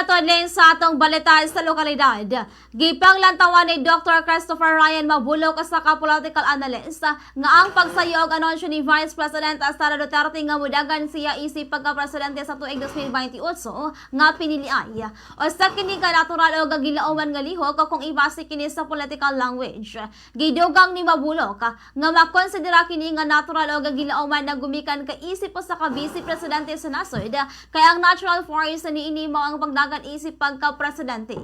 katodling sa atong balita sa lokalidad. Gipanglantawan ni Dr. Christopher Ryan Mabulok sa political analyst nga ang pagsayog anunsyo ni Vice President Sara Duterte nga mudagan siya isip pagka-presidente sa tuig 2028 nga pinili ay o sa kini ka natural o gagilauman nga lihok kung ibase kini sa political language. Gidugang ni Mabulok nga makonsidera kini nga natural o gagilauman na gumikan ka isip sa ka-vice presidente sa nasod kaya ang natural force ni ini ang pagdagan isip pagka-presidente.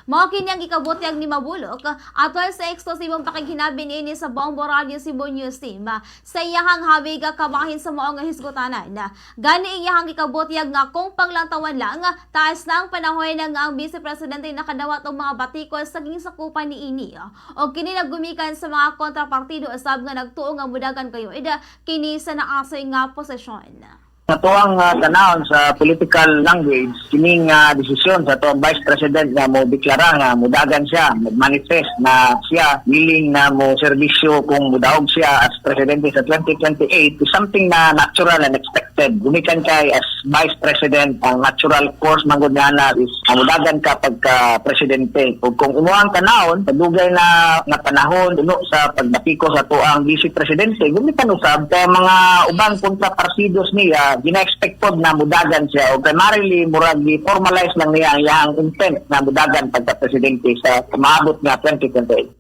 Mao kini ang ikabutyag ni Mabulok atol sa eksklusibong pakighinabi niini sa Bombo Radio Cebu News Team sa iyahang habig kabahin sa maong hisgutanan. Gani iyahang ikabutyag nga kung panglantawan lang taas na ang panahon na nga ang Vice Presidente nakadawat og mga batikos sa sakupan ni ini o kini naggumikan sa mga kontrapartido usab nga nagtuo nga mudagan kayo kini sa naasoy nga posisyon. Natuang tanawon sa political language, kining desisyon sa tuwang Vice President nga mo deklara nga mudagan siya, mag-manifest na siya willing na mo serbisyo kung mudaog siya as Presidente sa 2028 is something na natural and expected. Gumikan kay as Vice President, ang natural course manggod na is mudagan ka pagka-Presidente. Ug kung umuang tanawon, padugay na panahon duno sa pagbatiko sa tuwang Vice Presidente, gumikan usab kay mga ubang kontrapartidos niya gina-expect pod na mudagan siya o primarily murag i-formalize lang niya ang iyang intent na mudagan pagka-presidente sa maabot nga 2028.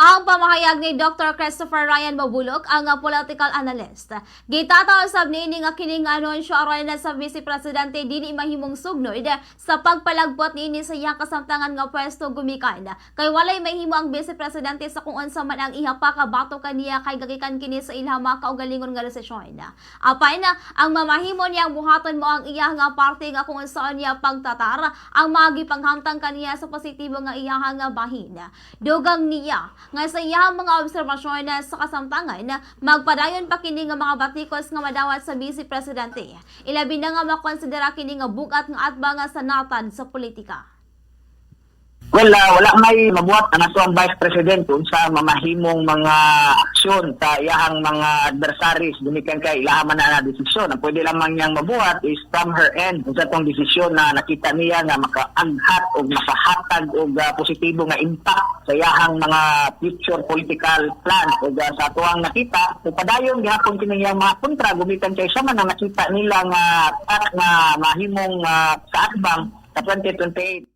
Ang pamahayag ni Dr. Christopher Ryan Mabulok, ang political analyst. Gitataw sab niini nga kining anunsyo aron na sa Vice Presidente dili mahimong sugnod sa pagpalagbot niini sa iyang kasamtangan nga pwesto gumikan. Kay walay mahimo ang Vice Presidente sa kung unsa man ang ihapa kabato kaniya kay gagikan kini sa ilham kaugalingon nga desisyon. Apay na ang mamahimo niyang buhaton mo ang iyang nga parte nga kung saan niya pagtatar ang magipanghamtang kaniya sa positibo nga iyang nga bahin. Dugang niya nga sa iyang mga obserbasyon sa kasamtangan, magpadayon pa kini nga mga batikos nga madawat sa Vice Presidente. Ilabi na nga makonsidera kini nga bugat nga atbang sa natad sa politika. Well, wala may mabuhat ang ato ang Vice President kung sa mamahimong mga aksyon sa iyahang mga adversaries gumikan kay ilahaman na desisyon. Ang pwede lamang niyang mabuhat is from her end kung sa itong desisyon na nakita niya nga makaaghat o makahatag o positibo nga impact sa iyahang mga future political plans o sa atuang nakita. So, padayon gihapon kini yang mga kontra gumikan kay sama na nakita nila nga mahimong sa atbang sa 2028.